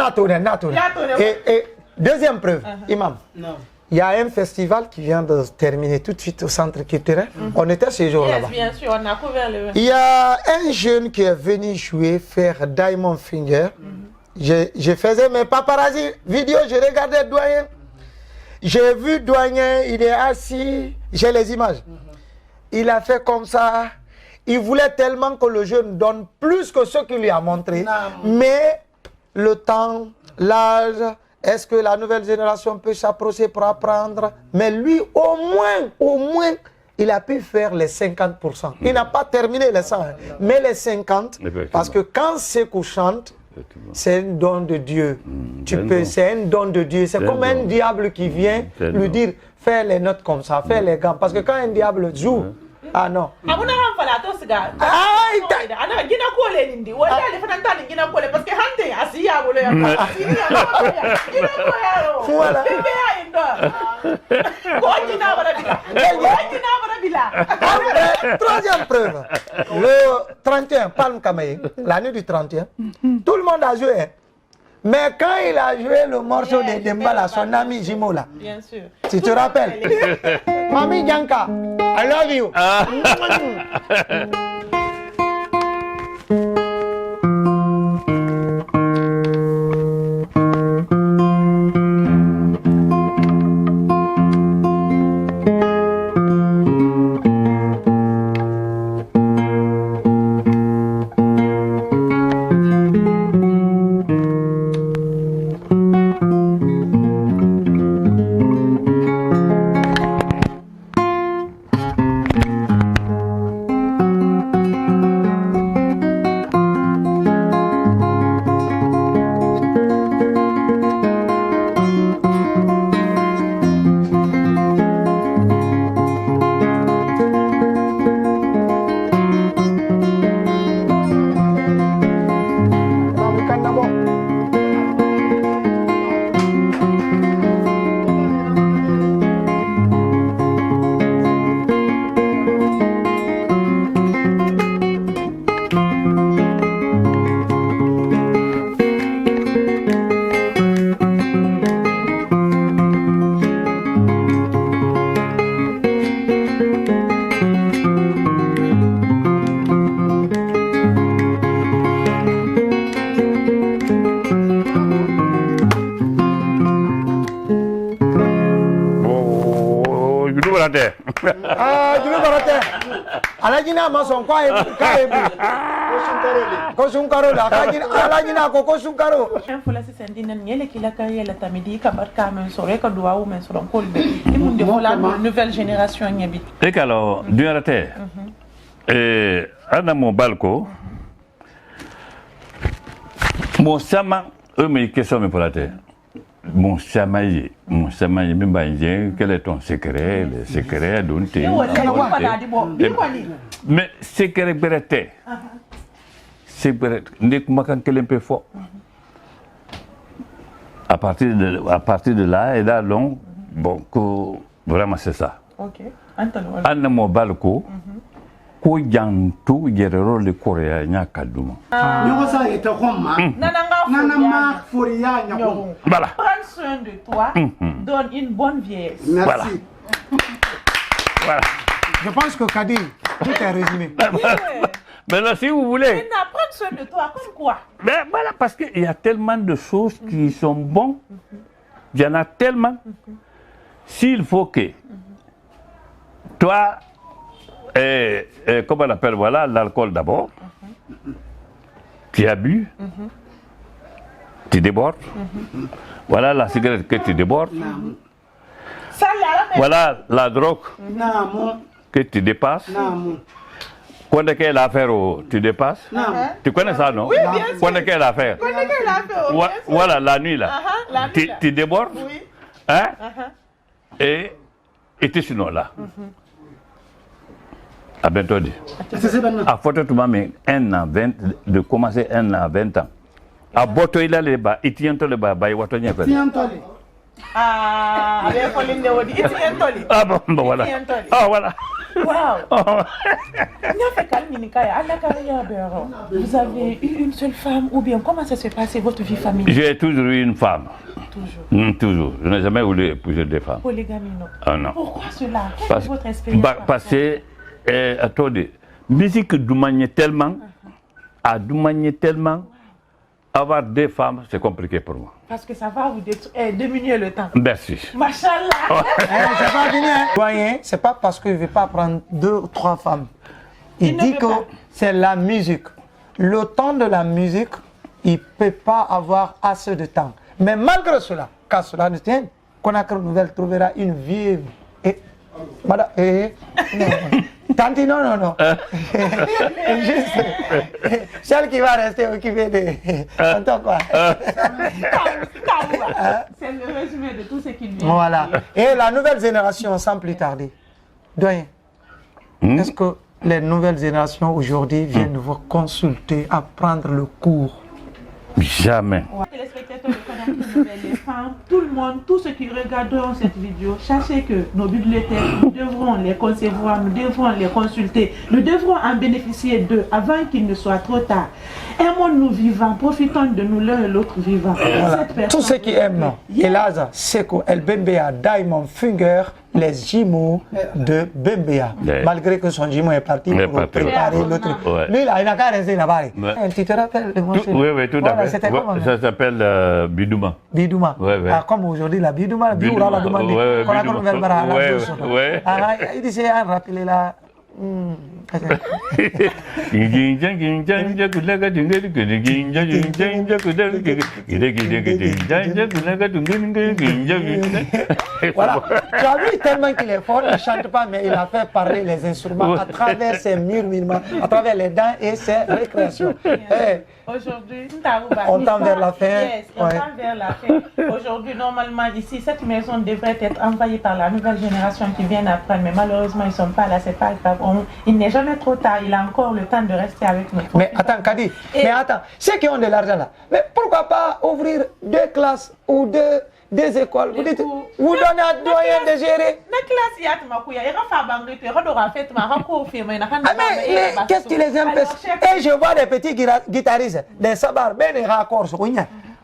Speaker 1: Et deuxième preuve, Imam.
Speaker 2: Non.
Speaker 1: Il y a un festival qui vient de terminer tout de suite au centre culturel. On était ce jour là-bas.
Speaker 4: Bien sûr, on a couvert le...
Speaker 1: Il y a un jeune qui est venu jouer, faire Diamond Finger. Je faisais mes paparazzi vidéos, je regardais Doyen. J'ai vu Doyen, il est assis, j'ai les images. Il a fait comme ça. Il voulait tellement que le jeune donne plus que ce qu'il lui a montré. Mais le temps, l'âge... Est-ce que la nouvelle génération peut s'approcher pour apprendre? Mais lui, au moins, il a pu faire les 50%. Il n'a pas terminé les 100, mais les 50, parce que quand Sékou chante, c'est un don de Dieu. C'est un don de Dieu. C'est comme un diable qui vient lui dire, fais les notes comme ça, fais les gants. Parce que quand un diable joue, ah non.
Speaker 4: Parce que
Speaker 1: voilà. Troisième preuve. Le 31, Palm Kamaï, l'année du 31, tout le monde a joué. Mais quand il a joué le morceau de Dembala, son ami Jimola,
Speaker 4: bien sûr.
Speaker 1: Tu te rappelles? Mami Djanka, I love you. Alagina mason kwa ebu kosunkaro la alagina ko kosunkaro
Speaker 4: en fula si sendina nyele kila kayela tamidi ka barka men sore ka duwa men so don kolbe ibunde fula nouvelle génération nyabi
Speaker 3: et alors durate ana mo balko mo sama me question me pour la terre. Mon chamaillé, même pas indien, quel est ton secret? Le secret d'unité. Mais secret berete. Secret, n'est qu'un peu fort. À partir de là, et là, long, bon, vraiment c'est ça.
Speaker 4: Ok.
Speaker 3: Anna mo balko. Ko jantu gerero le Korea nya kaduma.
Speaker 2: Nyoko ça est comme Nana Foria nyoko.
Speaker 3: Voilà.
Speaker 4: Prends soin de toi, donne une bonne vieillesse.
Speaker 2: Merci.
Speaker 3: Voilà.
Speaker 1: Je pense que Kadir, tout est résumé.
Speaker 3: Maintenant, si vous voulez.
Speaker 4: Prends soin de toi, comme quoi?
Speaker 3: Ben voilà, parce qu'il y a tellement de choses qui sont bonnes. Il y en a tellement. S'il faut que toi, comment on appelle, voilà, l'alcool d'abord, tu as bu, tu débordes, voilà la cigarette que tu débordes, voilà la drogue que tu dépasses. Quand est-ce qu'elle a affaire tu dépasses? Tu connais ça, non?
Speaker 4: Oui, bien sûr.
Speaker 3: Quand est-ce qu'elle a affaire? Voilà, la nuit là. Tu débordes, hein? Et tu es sinon là. À bientôt dit. À photo tout mais 1 an 20 de commencer 1 an 20 ans. À boto il a les bas, il tient le bas, il va tenir.
Speaker 4: Ah,
Speaker 3: bon voilà. Ah voilà.
Speaker 4: Wow. Vous avez eu une seule femme ou bien comment ça s'est passé votre vie familiale?
Speaker 3: J'ai toujours eu une femme.
Speaker 4: Toujours.
Speaker 3: Toujours. Je n'ai jamais voulu épouser des femmes.
Speaker 4: Polygamie, non.
Speaker 3: Ah non.
Speaker 4: Pourquoi cela? Quelle est votre expérience?
Speaker 3: Parce que, attendez, musique doumanier tellement, avoir des femmes, c'est compliqué pour moi.
Speaker 4: Parce que ça va vous diminuer le temps.
Speaker 3: Merci.
Speaker 4: Machallah.
Speaker 1: C'est pas fini, hein. Doyen, c'est pas parce qu'il ne veut pas prendre 2 ou 3 femmes. Il dit que c'est la musique. Le temps de la musique, il ne peut pas avoir assez de temps. Mais malgré cela, qu'à cela ne tienne, Conakry Nouvelle trouvera une vieille. Madame, Tanti, non. Juste, celle qui va rester occupée de. Entends quoi?
Speaker 4: C'est le résumé de tout ce qu'il vient.
Speaker 1: Voilà. Et la nouvelle génération, sans plus tarder. Doyen, est-ce que les nouvelles générations aujourd'hui viennent vous consulter, apprendre le cours?
Speaker 3: Jamais.
Speaker 4: Les spectateurs de Conakry Nouvelle, les femmes, tout le monde, tous ceux qui regarderont cette vidéo, sachez que nos bibliothèques, nous devrons les concevoir, nous devrons les consulter, nous devrons en bénéficier d'eux avant qu'il ne soit trop tard. Aimons-nous vivants, profitons de nous l'un et l'autre vivants.
Speaker 1: Voilà. Tous ceux qui aiment Elaza, Seko, El Bembea, Diamond Finger, les jumeaux de Bembea. Malgré que son jumeau est parti pour préparer le truc. Lui, il n'a qu'à rester là-bas. Tu te rappelles de moi?
Speaker 3: Oui, tout à fait. Ça s'appelle Bidouma.
Speaker 1: Bidouma. Comme aujourd'hui, la Bidouma, Bioura l'a demandé. Il dit, c'est un rappelé là. Voilà. Tu as vu tellement qu'il est fort, il ne chante pas, mais il a fait parler les instruments à travers ses murmures, à travers les dents et ses récréations.
Speaker 4: Aujourd'hui,
Speaker 1: on tend vers la fin.
Speaker 4: Yes, on tend vers la fin. Aujourd'hui, normalement, ici, cette maison devrait être envahie par la nouvelle génération qui vient après, mais malheureusement, ils ne sont pas là, c'est pas grave. Il n'est jamais trop tard, il a encore le temps de rester avec nous.
Speaker 1: Mais attends, Kadi, ceux qui ont de l'argent là, mais pourquoi pas ouvrir 2 classes ou des écoles? Vous dites, vous donnez à doyen de gérer. Mais qu'est-ce qui les empêche? Et je vois des petits guitaristes, des sabars, ben des raccords,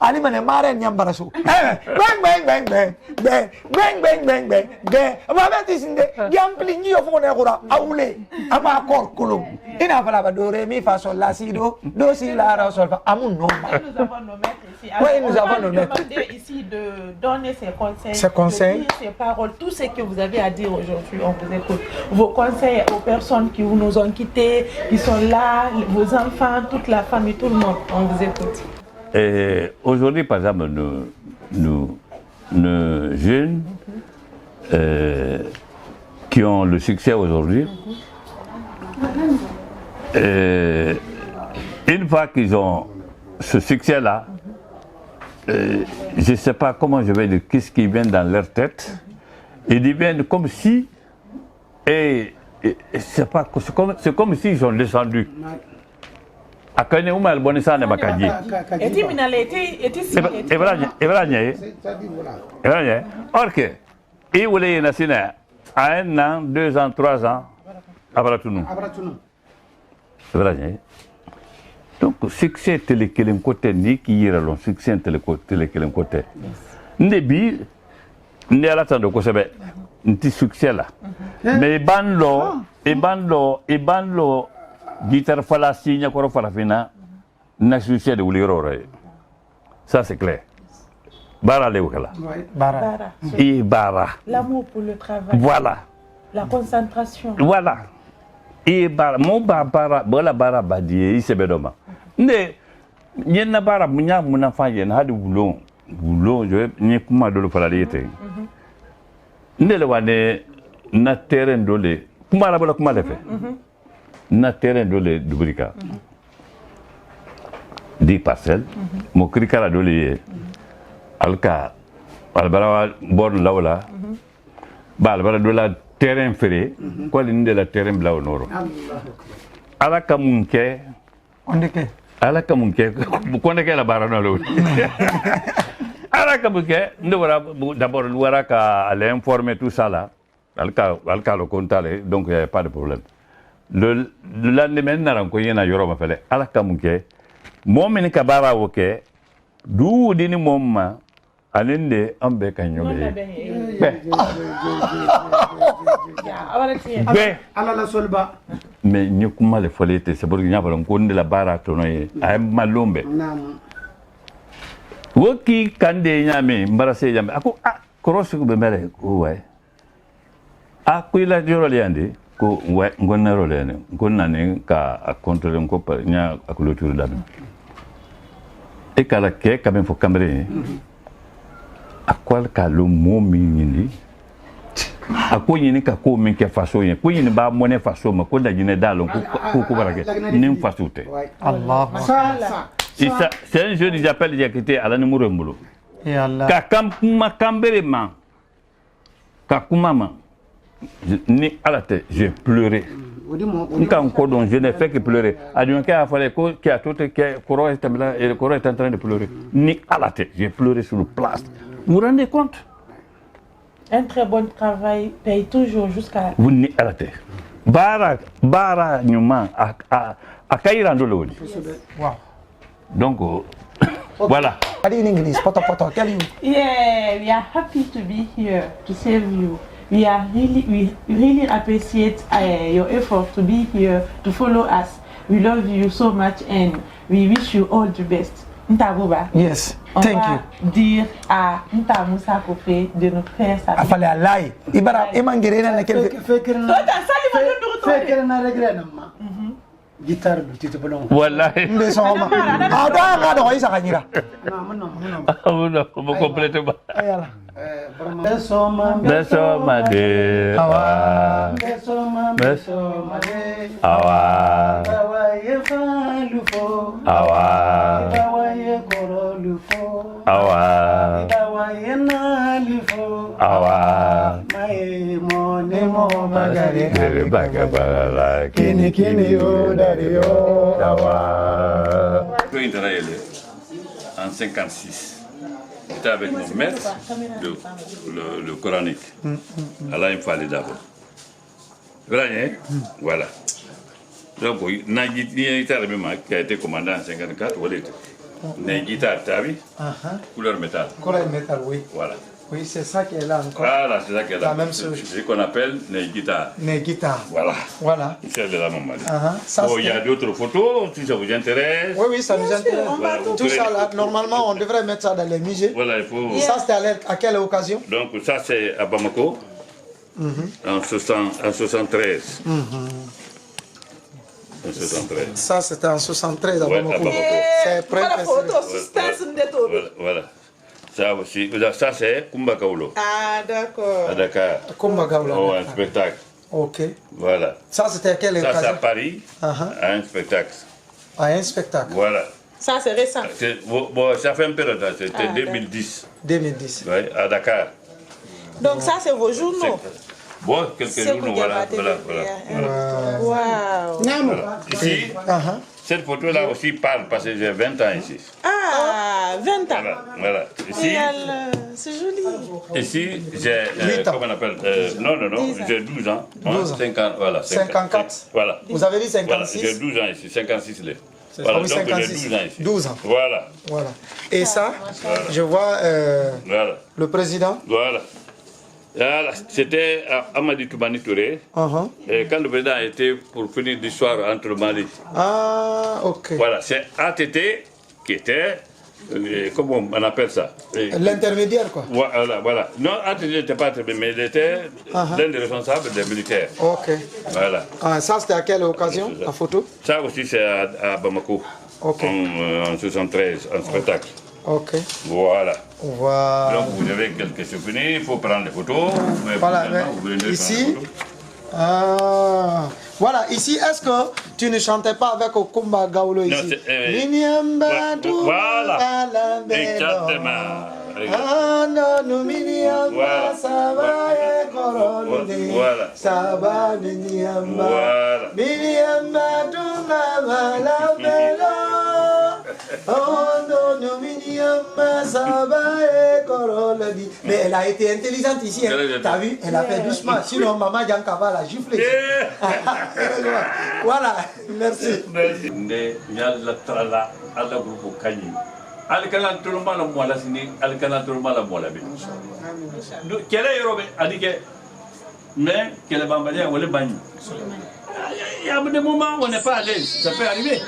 Speaker 1: Ali mane mare nyambarasu. Bang bang bang bang bang bang bang bang bang bang. Mama tisinde gambling yo fone gura awule ama akor kulum. Ina fala ba do re mi fa sol la si do si la ra sol fa amun no.
Speaker 4: Nous avons nos maîtres ici.
Speaker 1: Oui, nous avons nos maîtres
Speaker 4: ici de donner ses conseils,
Speaker 1: ses conseils,
Speaker 4: de dire ses paroles, tout ce que vous avez à dire aujourd'hui, on vous écoute. Vos conseils aux personnes qui nous ont quittés, qui sont là, vos enfants, toute la famille, tout le monde, on vous écoute.
Speaker 3: Aujourd'hui, par exemple, nos jeunes qui ont le succès aujourd'hui, une fois qu'ils ont ce succès-là, je ne sais pas comment je vais dire, qu'est-ce qui vient dans leur tête, ils deviennent comme si, c'est comme s'ils sont descendus. Akane umal bonisa ne bakaji.
Speaker 4: Eti minaleti
Speaker 3: Ebranya. Ok. Et vous voulez nasina à 1 an, 2 ans, 3 ans. Abratunou. Ebranya. Donc succès télékelem côté ni qui ira long succès télékelem côté. Ndebi ndela tando ko sebe. Nti succès là. Mais banlo guitare falassi nyakoro farafina na succès de wulirore. Ça c'est clair. Bara lewkala.
Speaker 4: Bara.
Speaker 3: Et bara.
Speaker 4: L'amour pour le travail.
Speaker 3: Voilà.
Speaker 4: La concentration.
Speaker 3: Voilà. Et bara mon bara bara badie isebedoma. Ne nyenna bara munya muna faye na hadi boulon je ni kuma dole falalite. Ne le wane na terrain dole kuma la bala kuma lefe. Na terrain dole dubrika 10 parcelles mo krikala dole alka albara bon lawla ba albara dola terrain ferré, quoi l'une de la terrain blanc au nord. À la Kamunke,
Speaker 1: On dit que.
Speaker 3: à la Kamunke, qu'on est la barre dans l'eau. À la Kamunke, d'abord, nous avons qu'à aller informer tout ça là. Alka le comptable, donc il n'y a pas de problème. Le lendemain, nous avons connu un jour, à la Kamunke, moi, je suis kabara woke, d'où dini momma, alende ambe kanyobe.
Speaker 2: ala la solba
Speaker 3: Mais nous comment les folletés, c'est pour que nous avons connu la barre à tourner, à malombe. Woki kande nyame, mbarase nyame, ako ah, korosi kubemere, ouais. Ah, kuila joro liande, ko ouais, ngonna rolene, ngonna ne ka a contrôler ngo pa nya a clôture dame. Et kala ke quand même faut cambré. A kwal ka lo momi ni. A ko yini ka ko min ke faso yin, ko yini ba mone faso ma ko da jine dalon ko barake. Nim faso te.
Speaker 1: Allah.
Speaker 3: C'est un jeu que j'appelle Diakité à la numéro 1.
Speaker 1: Et Allah.
Speaker 3: Kakama Kamberema. Kakumama. Ni à la tête, j'ai pleuré. Quand je n'ai fait que pleurer. Adjoint a fallu qu'il y a tout qui est Coro est là et le Coro est en train de pleurer. Ni à la tête, j'ai pleuré sur le place. Vous vous rendez compte?
Speaker 4: Un très bon travail paye toujours jusqu'à.
Speaker 3: Vous ni à la tête. Bara Numa à Kairando Lodi.
Speaker 1: Wow.
Speaker 3: Donc, voilà.
Speaker 1: In English, poto. Tell you.
Speaker 4: Yeah, we are happy to be here to serve you. We really appreciate your effort to be here to follow us. We love you so much and we wish you all the best. Ntaboba.
Speaker 1: Yes. Thank you.
Speaker 4: On va dire à Nta Moussa Kopé de nous faire ça.
Speaker 1: Il fallait aller. Ibara, Emangere,
Speaker 2: guitare du titre blanc.
Speaker 3: Voilà. Vous complétez pas. Besoma de awa. Besoma de awa. Awa. Awa. Awa. Kini o dari o awa. En 56. J'étais avec mon maître, le coranique. Allah il fallait d'abord. Voilà. Donc, Nagui qui a été commandant en 54, voilà. Nagui Tabi, couleur métal.
Speaker 1: Couleur métal, oui.
Speaker 3: Voilà.
Speaker 1: Oui, c'est ça qui est là encore.
Speaker 3: Voilà, c'est ça qui est là.
Speaker 1: La même chose.
Speaker 3: C'est ce qu'on appelle Neguita.
Speaker 1: Neguita.
Speaker 3: Voilà.
Speaker 1: Voilà.
Speaker 3: C'est de la maman.
Speaker 1: Bon,
Speaker 3: il y a d'autres photos, si ça vous intéresse.
Speaker 1: Oui, ça nous intéresse.
Speaker 3: Voilà,
Speaker 1: tout ça, là, normalement, on devrait mettre ça dans les musées.
Speaker 3: Voilà, il faut...
Speaker 1: Ça, c'était à quelle occasion?
Speaker 3: Donc, ça, c'est à Bamako, en 73. En 73.
Speaker 1: Ça, c'était en 73 à Bamako.
Speaker 3: À Bamako.
Speaker 1: C'est prêt.
Speaker 3: Voilà. Ça aussi, ça c'est Kumba Kaolo.
Speaker 4: Ah, d'accord.
Speaker 3: À Dakar.
Speaker 1: Kumba Kaolo.
Speaker 3: Oh, un spectacle.
Speaker 1: Ok.
Speaker 3: Voilà.
Speaker 1: Ça, c'était à quelle occasion?
Speaker 3: Ça, c'est à Paris, à un spectacle.
Speaker 1: À un spectacle.
Speaker 3: Voilà.
Speaker 4: Ça, c'est récent.
Speaker 3: Bon, ça fait un peu de temps, c'était 2010.
Speaker 1: 2010.
Speaker 3: Oui, à Dakar.
Speaker 4: Donc, ça, c'est vos journaux?
Speaker 3: Bon, quelques jours, voilà.
Speaker 4: Waouh.
Speaker 3: Voilà. Ici, cette photo-là aussi parle parce que j'ai 20 ans ici.
Speaker 4: Ah, 20 ans.
Speaker 3: Voilà. Ici,
Speaker 4: c'est joli.
Speaker 3: Ici, j'ai, comment on appelle, non, j'ai 12 ans.
Speaker 1: 12 ans.
Speaker 3: 50, voilà.
Speaker 1: 54.
Speaker 3: Voilà.
Speaker 1: Vous avez dit 56?
Speaker 3: Voilà, j'ai 12 ans ici, 56 là. Voilà, donc
Speaker 1: 56.
Speaker 3: j'ai 12 ans ici.
Speaker 1: 12 ans.
Speaker 3: Voilà.
Speaker 1: Voilà. Et ça, je vois
Speaker 3: voilà.
Speaker 1: le président.
Speaker 3: Voilà. C'était Amadi Toubani Touré. Et quand le président était pour finir l'histoire entre le Mali.
Speaker 1: Ah, ok.
Speaker 3: Voilà, c'est ATT qui était, comment on appelle ça?
Speaker 1: L'intermédiaire, quoi.
Speaker 3: Voilà. Non, ATT n'était pas intermédiaire, mais il était l'un des responsables des militaires.
Speaker 1: Ok.
Speaker 3: Voilà.
Speaker 1: Ça, c'était à quelle occasion, la photo?
Speaker 3: Ça aussi, c'est à Bamako.
Speaker 1: Ok.
Speaker 3: En 73, en spectacle.
Speaker 1: Ok.
Speaker 3: Voilà.
Speaker 1: Voilà.
Speaker 3: Donc vous avez quelques souvenirs, il faut prendre des photos.
Speaker 1: Voilà, ici. Voilà, ici, est-ce que tu ne chantais pas avec Okumba Gaolo ici?
Speaker 3: Voilà. Exactement.
Speaker 1: Ando miniamba sabaye korolde. Saba miniamba. Miniamba tunga malapelo. Ando miniamba sabaye korolde. Mais elle a été intelligente ici. Hein. T'as vu? Elle a fait doucement. Sinon maman Diankava l'a giflé. Voilà. Merci.
Speaker 3: Ne yalla trala ala grupo kanyi. Alkalan turma la mola sini alkalan turma la mola bi. Kele yorobe adike mais kele bambalia wala bagni. Il y a des moments où on n'est pas à l'aise, ça peut arriver.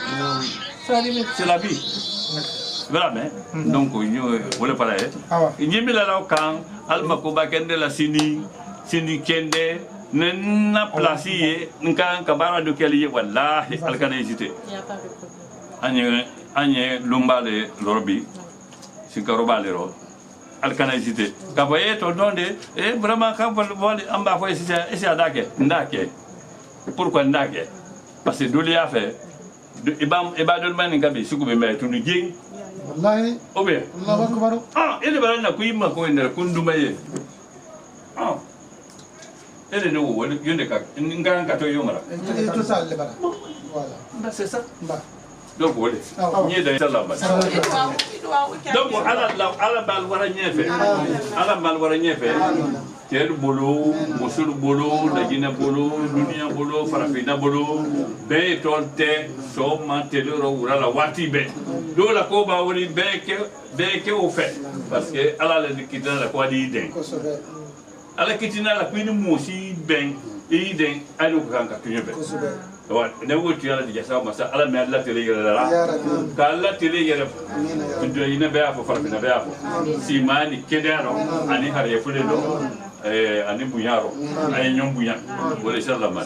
Speaker 3: Ça arrive, c'est la vie. Voilà, mais donc on voulait parler. Il y a mis là quand alma ko bakende la sini kende na placier nkan kabara de kele wallahi alkana hésiter. Il y a pas de problème. Anye lumbale lorbi sikarobale ro alkana hésiter. Ka voyez ton nom de vraiment quand vous amba faut essayer ndake. Pourquoi ndake? Parce que Douli a fait Eba Dolman et Gabi, Soukoube, mais tout le gang.
Speaker 2: Wallahi.
Speaker 3: Oh bien. Ah, et le baron a couillé ma coin de Kundoumaye. Ah. Et le nouveau, il y a des cas, une grande catoyomara.
Speaker 2: Et tout ça, le baron. Voilà.
Speaker 3: C'est ça. Donc, voilà. Il y a des salabas. Donc, à la balle, voilà, il y a fait. À la balle, voilà, il y a fait. Quel boulot, Mosul boulot, la Guinée boulot, Dunia boulot, Farafina boulot, Ben Tolte, Soma, Telero, ou la Wati Ben. D'où la Koba, on dit Ben au fait. Parce que à la Kitina, la quoi d'Iden. À la Kitina, la Queen Moussi Ben, Iden, à l'Oukranka, tu veux. Ouais, nous tu as dit ça, mais ça, à la mer la télé là. Quand la télé y a, tu dois y aller pour faire une affaire. Si mani Kedaro, ani Harry Fuleno, ani Bouillaro, ani Nyom Bouillant, pour les faire la main.